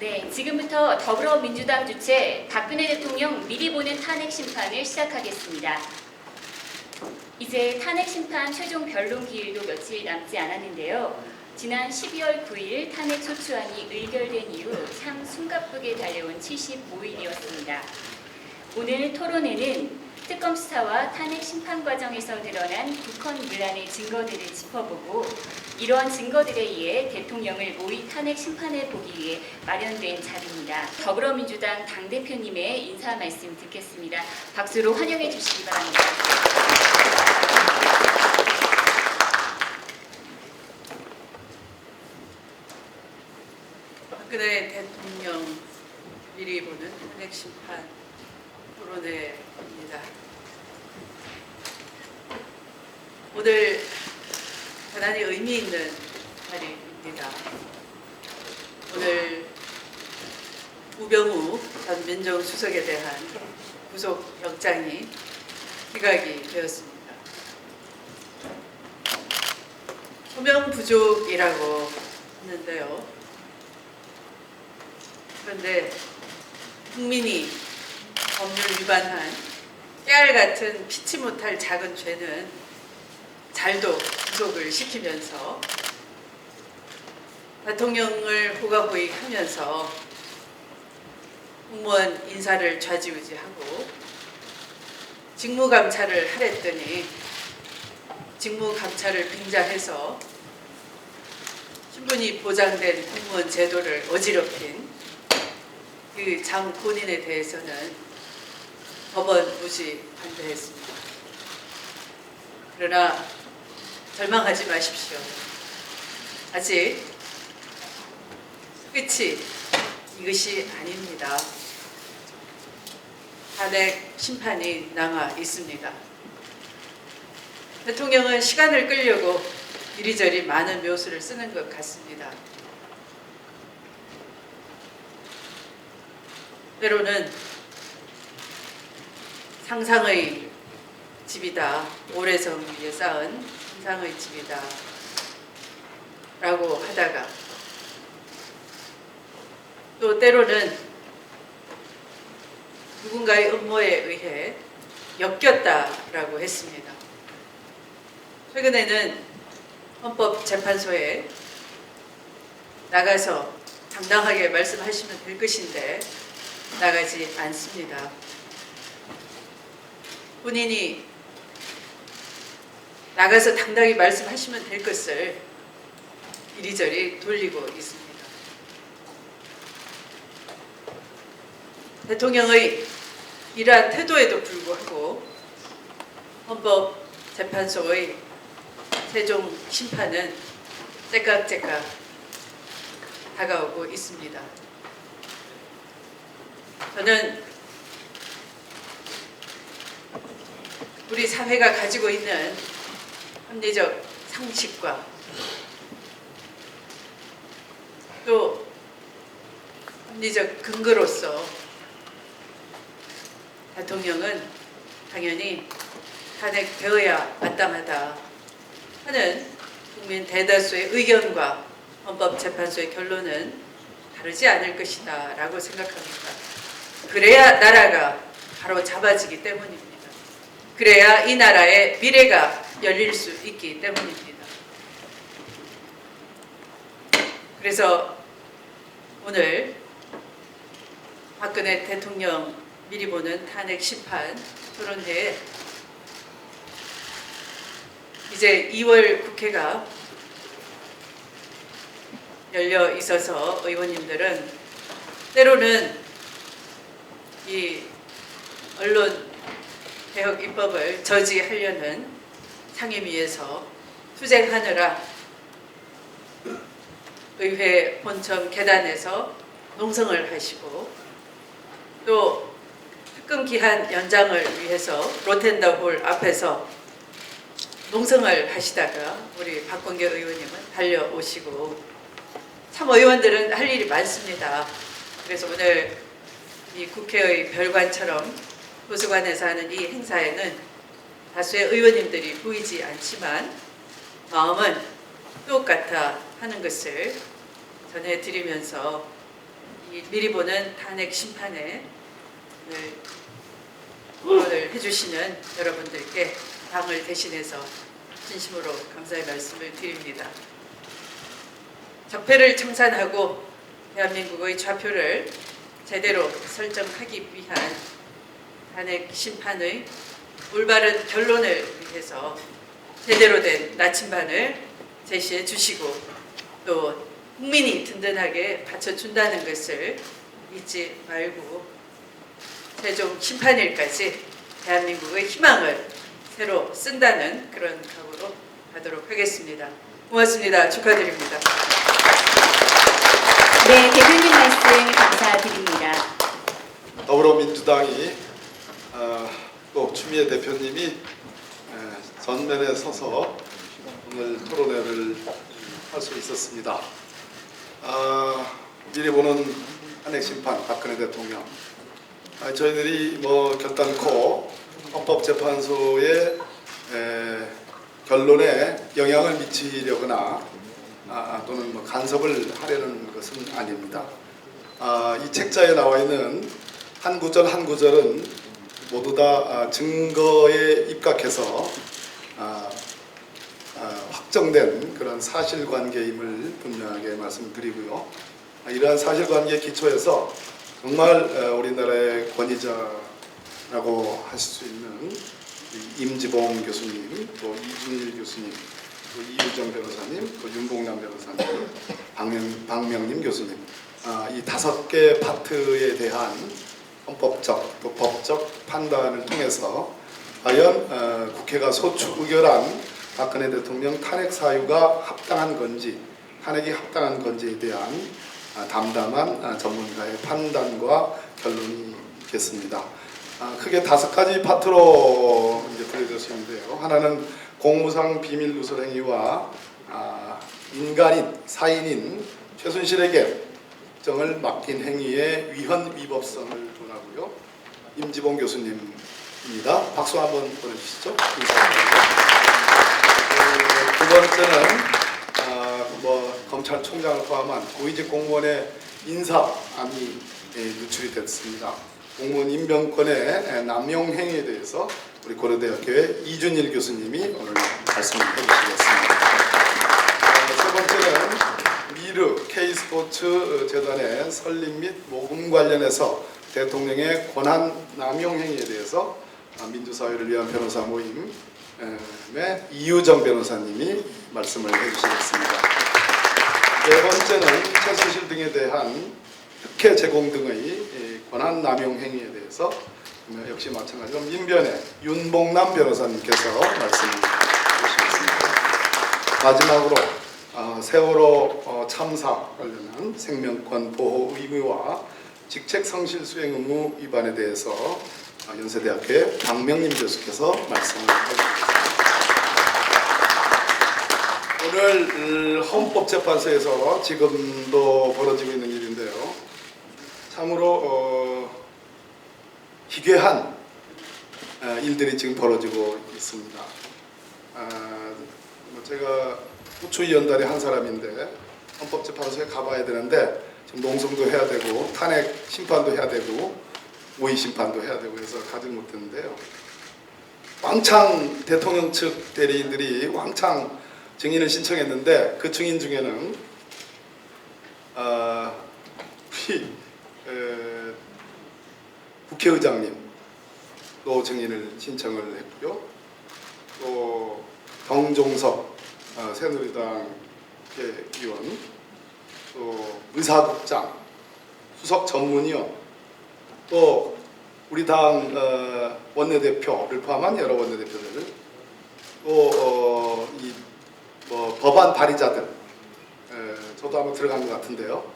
네, 지금부터 더불어민주당 주최 박근혜 대통령 미리 보는 탄핵 심판을 시작하겠습니다. 이제 탄핵 심판 최종 변론 기일도 며칠 남지 않았는데요. 지난 12월 9일 탄핵 소추안이 의결된 이후 참 숨가쁘게 달려온 75일이었습니다. 오늘 토론회는 특검 수사와 탄핵 심판 과정에서 드러난 북한 문란의 증거들을 짚어보고 이러한 증거들에 의해 대통령을 모의 탄핵 심판해 보기 위해 마련된 자리입니다. 더불어민주당 당대표님의 인사 말씀 듣겠습니다. 박수로 환영해 주시기 바랍니다. 박근혜 대통령 미리 보는 탄핵 심판 토론회입니다. 오늘 대단히 의미 있는 자리입니다. 오늘 우병우 전 민정수석에 대한 구속영장이 기각이 되었습니다. 소명 부족이라고 하는데요. 그런데 국민이 법률 위반한 깨알 같은 피치 못할 작은 죄는 잘도 구속을 시키면서 대통령을 호가호익하면서 공무원 인사를 좌지우지하고 직무감찰을 하랬더니 직무감찰을 빙자해서 신분이 보장된 공무원 제도를 어지럽힌 그 장본인에 대해서는 법원 무시 반대했습니다. 그러나 절망하지 마십시오. 아직 끝이 이것이 아닙니다. 탄핵 심판이 남아 있습니다. 대통령은 시간을 끌려고 이리저리 많은 묘수를 쓰는 것 같습니다. 때로는 상상의 집이다, 오래성 위에 쌓은 상상의 집이다 라고 하다가 또 때로는 누군가의 음모에 의해 엮였다라고 했습니다. 최근에는 헌법재판소에 나가서 당당하게 말씀하시면 될 것인데 나가지 않습니다. 본인이 나가서 당당히 말씀하시면 될 것을 이리저리 돌리고 있습니다. 대통령의 이러한 태도에도 불구하고 헌법재판소의 최종 심판은 째깍째깍 다가오고 있습니다. 저는 우리 사회가 가지고 있는 합리적 상식과 또 합리적 근거로서 대통령은 당연히 탄핵되어야 마땅하다 하는 국민 대다수의 의견과 헌법재판소의 결론은 다르지 않을 것이다 라고 생각합니다. 그래야 나라가 바로 잡아지기 때문입니다. 그래야 이 나라의 미래가 열릴 수 있기 때문입니다. 그래서 오늘 박근혜 대통령 미리 보는 탄핵 심판 토론회에 이제 2월 국회가 열려 있어서 의원님들은 때로는 이 언론 개혁 입법을 저지하려는 상임위에서 투쟁하느라 의회 본청 계단에서 농성을 하시고 또 특검 기한 연장을 위해서 로텐더홀 앞에서 농성을 하시다가 우리 박범계 의원님은 달려오시고 참 의원들은 할 일이 많습니다. 그래서 오늘 이 국회의 별관처럼 도서관에서 하는 이 행사에는 다수의 의원님들이 보이지 않지만 마음은 똑같아 하는 것을 전해드리면서 이 미리 보는 탄핵 심판에 응원을 해주시는 여러분들께 당을 대신해서 진심으로 감사의 말씀을 드립니다. 적폐를 청산하고 대한민국의 좌표를 제대로 설정하기 위한 탄핵 심판의 올바른 결론을 위해서 제대로 된 나침반을 제시해 주시고 또 국민이 든든하게 받쳐준다는 것을 잊지 말고 최종 심판일까지 대한민국의 희망을 새로 쓴다는 그런 각오로 가도록 하겠습니다. 고맙습니다. 축하드립니다. 네, 대표님 말씀 감사드립니다. 더불어민주당이 또 추미애 대표님이 전면에 서서 오늘 토론회를 할 수 있었습니다. 미리 보는 탄핵심판 박근혜 대통령, 저희들이 결단코 헌법재판소의 결론에 영향을 미치려거나 또는 간섭을 하려는 것은 아닙니다. 이 책자에 나와 있는 한 구절 한 구절은 모두 다 증거에 입각해서 확정된 그런 사실관계임을 분명하게 말씀드리고요. 이러한 사실관계에 기초해서 정말 우리나라의 권위자라고 하실 수 있는 임지봉 교수님, 또 이준일 교수님, 또 이유정 변호사님, 또 윤봉남 변호사님, 박명림 교수님, 이 5개 파트에 대한 헌법적 또 법적 판단을 통해서 과연 국회가 소추 의결한 박근혜 대통령 탄핵 사유가 합당한 건지, 탄핵이 합당한 건지에 대한 담담한 전문가의 판단과 결론이 있겠습니다. 크게 5가지 파트로 이제 분류되었는데요. 하나는 공무상 비밀 누설 행위와 인간인, 사인인 최순실에게 정을 맡긴 행위의 위헌 위법성을 논하고요. 임지봉 교수님입니다. 박수 한번 보내주시죠. 두 번째는 검찰총장을 포함한 고위직 공무원의 인사안이 유출이 됐습니다. 공무원 임명권의 남용 행위에 대해서 우리 고려대학교의 이준일 교수님이 오늘 말씀을 해주시겠습니다. 세 번째는 미르 K스포츠 재단의 설립 및 모금 관련해서 대통령의 권한 남용 행위에 대해서 민주사회를 위한 변호사 모임의 이유정 변호사님이 말씀을 해주시겠습니다. 네 번째는 최순실 등에 대한 특혜 제공 등의 권한 남용 행위에 대해서 역시 마찬가지로 민변의 윤봉남 변호사님께서 말씀을 해주시겠습니다. 마지막으로 세월호 참사 관련한 생명권 보호 의무와 직책 성실 수행 의무 위반에 대해서 연세대학교의 박명림 교수께서 말씀을 해주셨습니다. 오늘 헌법재판소에서 지금도 벌어지고 있는 일인데요. 참으로 기괴한 일들이 지금 벌어지고 있습니다. 제가 후추위 연단의 한 사람인데 헌법재판소에 가봐야 되는데 지금 농성도 해야 되고 탄핵 심판도 해야 되고 모의 심판도 해야 되고 해서 가지 못했는데요. 왕창 대통령 측 대리인들이 왕창 증인을 신청했는데 그 증인 중에는 국회의장님도 증인을 신청을 했고요. 또 정종석 새누리당 국회의원, 또 의사국장, 수석 전문위원, 또 우리 당 원내대표를 포함한 여러 원내대표들, 또 법안 발의자들, 저도 한번 들어간 것 같은데요.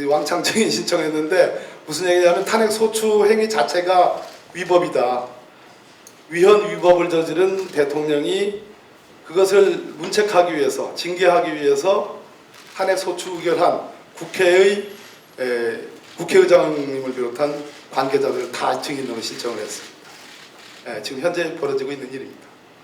왕창 증인 신청했는데 무슨 얘기냐면 탄핵 소추 행위 자체가 위법이다. 위헌 위법을 저지른 대통령이 그것을 문책하기 위해서, 징계하기 위해서 탄핵 소추 의결한 국회의장님을 비롯한 관계자들 다 증인으로 신청을 했습니다. 지금 현재 벌어지고 있는 일입니다.